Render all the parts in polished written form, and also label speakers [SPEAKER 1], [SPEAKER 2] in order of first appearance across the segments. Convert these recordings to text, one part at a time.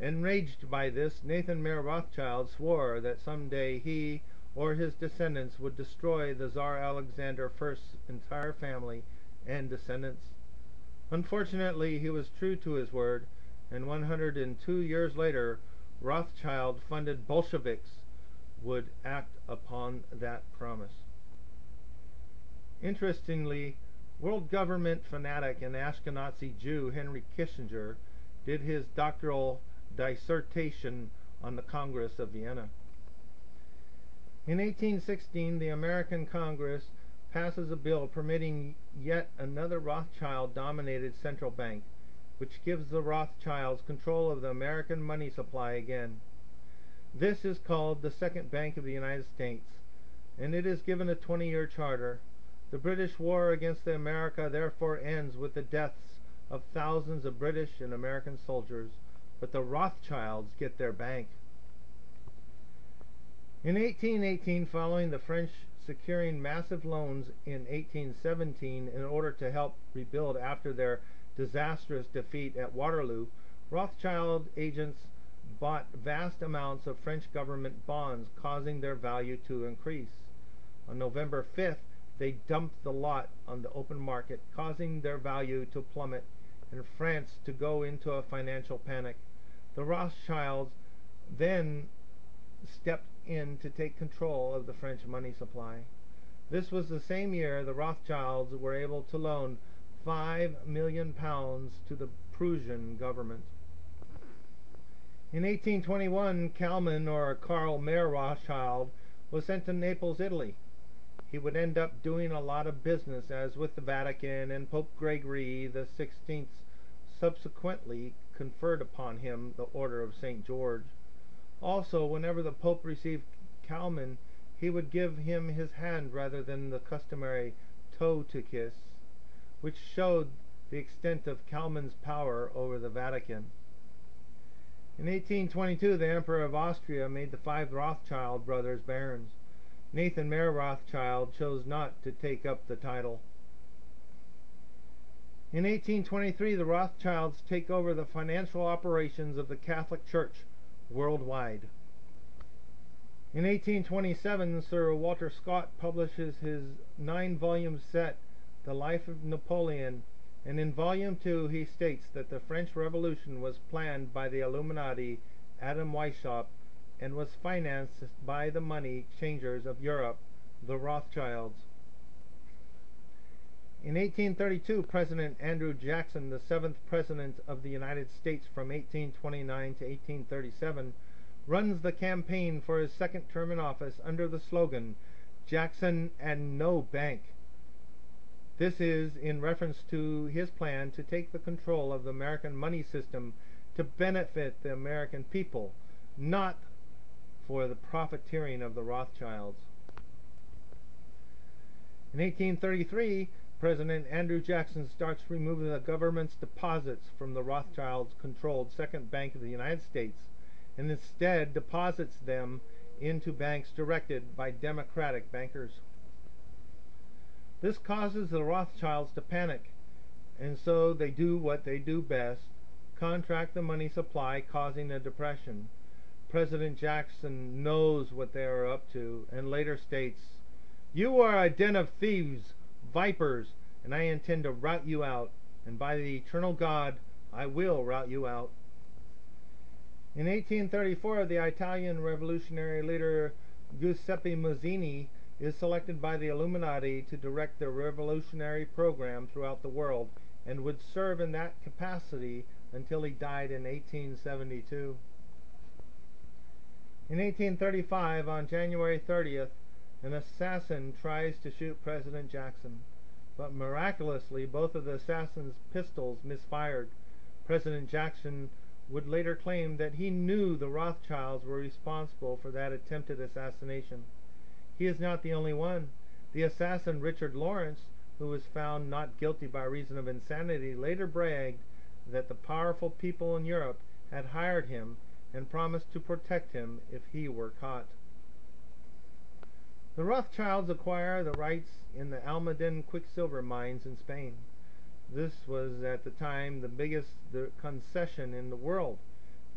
[SPEAKER 1] Enraged by this, Nathan Mayer Rothschild swore that someday he or his descendants would destroy the Tsar Alexander I's entire family and descendants. Unfortunately, he was true to his word, and 102 years later, Rothschild-funded Bolsheviks would act upon that promise. Interestingly, world government fanatic and Ashkenazi Jew Henry Kissinger did his doctoral dissertation on the Congress of Vienna. In 1816, the American Congress passes a bill permitting yet another Rothschild-dominated central bank, which gives the Rothschilds control of the American money supply again. This is called the Second Bank of the United States, and it is given a 20-year charter. The British war against America therefore ends with the deaths of thousands of British and American soldiers, but the Rothschilds get their bank. In 1818, following the French securing massive loans in 1817 in order to help rebuild after their disastrous defeat at Waterloo, Rothschild agents bought vast amounts of French government bonds, causing their value to increase. On November 5th, they dumped the lot on the open market, causing their value to plummet and France to go into a financial panic. The Rothschilds then stepped in to take control of the French money supply. This was the same year the Rothschilds were able to loan £5 million to the Prussian government. In 1821, Kalman, or Karl Mayer Rothschild, was sent to Naples, Italy. He would end up doing a lot of business, as with the Vatican, and Pope Gregory XVI subsequently conferred upon him the Order of St. George. Also, whenever the Pope received Kalman, he would give him his hand rather than the customary toe to kiss, which showed the extent of Kalman's power over the Vatican. In 1822, the Emperor of Austria made the 5 Rothschild brothers barons. Nathan Mayer Rothschild chose not to take up the title. In 1823, the Rothschilds take over the financial operations of the Catholic Church worldwide. In 1827, Sir Walter Scott publishes his 9-volume set, The Life of Napoleon, and in Volume 2 he states that the French Revolution was planned by the Illuminati Adam Weishaupt and was financed by the money changers of Europe, the Rothschilds. In 1832, President Andrew Jackson, the 7th President of the United States from 1829 to 1837, runs the campaign for his second term in office under the slogan, "Jackson and no bank." This is in reference to his plan to take the control of the American money system to benefit the American people, not for the profiteering of the Rothschilds. In 1833, President Andrew Jackson starts removing the government's deposits from the Rothschilds-controlled Second Bank of the United States, and instead deposits them into banks directed by Democratic bankers. This causes the Rothschilds to panic, and so they do what they do best, contract the money supply, causing a depression. President Jackson knows what they are up to, and later states, "You are a den of thieves, vipers, and I intend to rout you out, and by the eternal God, I will rout you out." In 1834, the Italian revolutionary leader Giuseppe Mazzini is selected by the Illuminati to direct their revolutionary program throughout the world, and would serve in that capacity until he died in 1872. In 1835, on January 30th, an assassin tries to shoot President Jackson, but miraculously both of the assassin's pistols misfired. President Jackson would later claim that he knew the Rothschilds were responsible for that attempted assassination. He is not the only one. The assassin Richard Lawrence, who was found not guilty by reason of insanity, later bragged that the powerful people in Europe had hired him and promised to protect him if he were caught. The Rothschilds acquire the rights in the Almaden quicksilver mines in Spain. This was at the time the biggest concession in the world.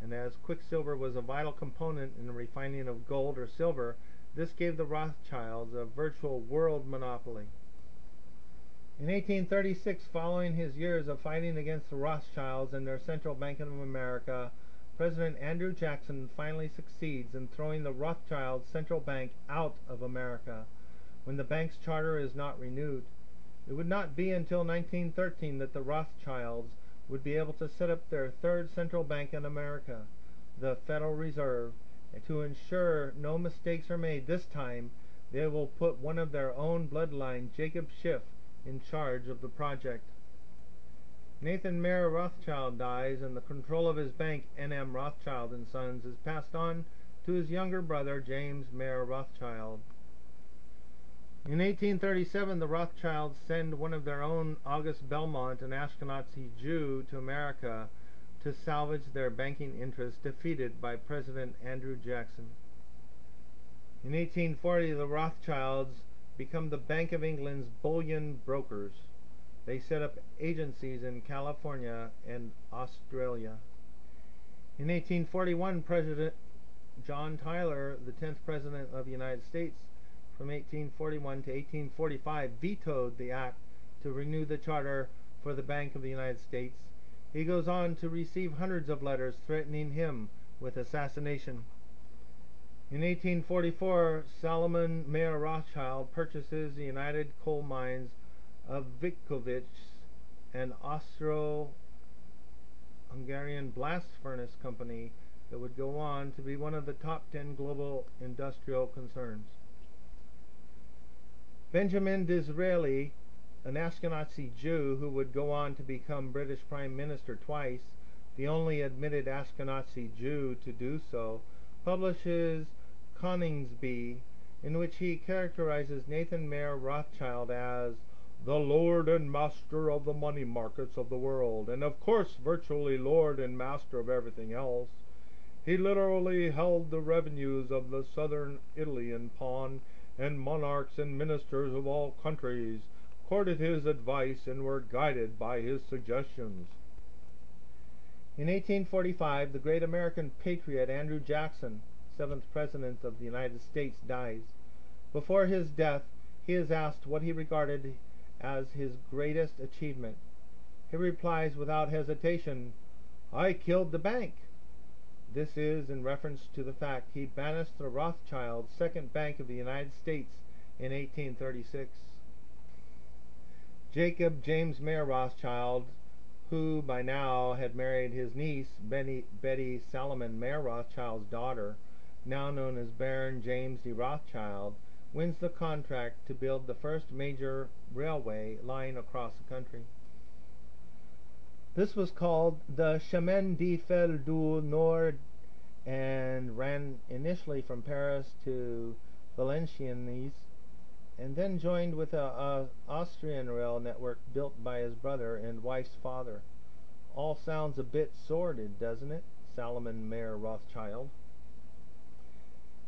[SPEAKER 1] and as quicksilver was a vital component in the refining of gold or silver, this gave the Rothschilds a virtual world monopoly. In 1836, following his years of fighting against the Rothschilds and their Central Bank of America, President Andrew Jackson finally succeeds in throwing the Rothschilds Central Bank out of America when the bank's charter is not renewed. It would not be until 1913 that the Rothschilds would be able to set up their third central bank in America, the Federal Reserve, and to ensure no mistakes are made this time, they will put one of their own bloodline, Jacob Schiff, in charge of the project. Nathan Mayer Rothschild dies, and the control of his bank, N.M. Rothschild & Sons, is passed on to his younger brother, James Mayer Rothschild. In 1837, the Rothschilds send one of their own, August Belmont, an Ashkenazi Jew, to America to salvage their banking interests defeated by President Andrew Jackson. In 1840, the Rothschilds become the Bank of England's bullion brokers. They set up agencies in California and Australia. In 1841, President John Tyler, the 10th President of the United States, from 1841 to 1845, vetoed the act to renew the charter for the Bank of the United States. He goes on to receive hundreds of letters threatening him with assassination. In 1844, Salomon Mayer Rothschild purchases the United Coal Mines of Vitkovich, an Austro-Hungarian blast furnace company that would go on to be one of the top 10 global industrial concerns. Benjamin Disraeli, an Ashkenazi Jew who would go on to become British Prime Minister twice, the only admitted Ashkenazi Jew to do so, publishes Coningsby, in which he characterizes Nathan Mayer Rothschild as the lord and master of the money markets of the world, and of course virtually lord and master of everything else. He literally held the revenues of the southern Italy in pawn, and monarchs and ministers of all countries courted his advice and were guided by his suggestions. In 1845, the great American patriot Andrew Jackson, 7th President of the United States, dies. Before his death, he is asked what he regarded as his greatest achievement. He replies without hesitation, "I killed the bank." This is in reference to the fact he banished the Rothschilds' second bank of the United States in 1836. Jacob James Mayer Rothschild, who by now had married his niece, Betty Salomon Mayer Rothschild's daughter, now known as Baron James de Rothschild, wins the contract to build the first major railway line across the country. This was called the Chemin de Fer du Nord and ran initially from Paris to Valenciennes, and then joined with an Austrian rail network built by his brother and wife's father. All sounds a bit sordid, doesn't it? Salomon Mayer Rothschild.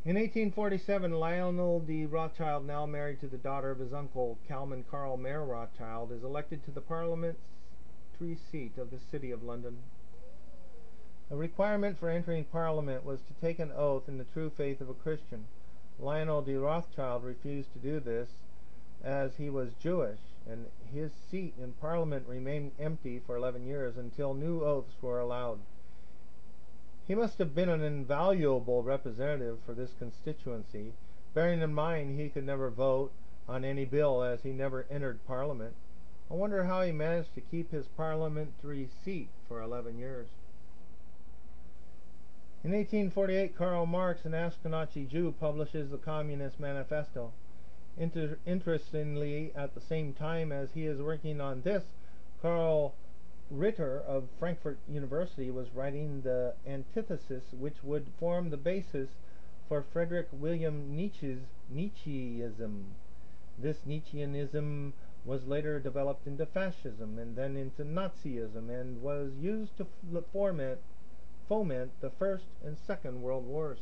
[SPEAKER 1] In 1847, Lionel de Rothschild, now married to the daughter of his uncle, Calman Carl Mayer Rothschild, is elected to the parliamentary seat of the City of London. A requirement for entering Parliament was to take an oath in the true faith of a Christian. Lionel de Rothschild refused to do this as he was Jewish, and his seat in Parliament remained empty for 11 years until new oaths were allowed. He must have been an invaluable representative for this constituency, bearing in mind he could never vote on any bill as he never entered Parliament. I wonder how he managed to keep his parliamentary seat for 11 years. In 1848, Karl Marx, an Ashkenazi Jew, publishes the Communist Manifesto. Interestingly, at the same time as he is working on this, Karl Ritter of Frankfurt University was writing the antithesis which would form the basis for Friedrich William Nietzsche's Nietzscheism. This Nietzscheanism was later developed into fascism and then into Nazism and was used to foment the First and Second World Wars.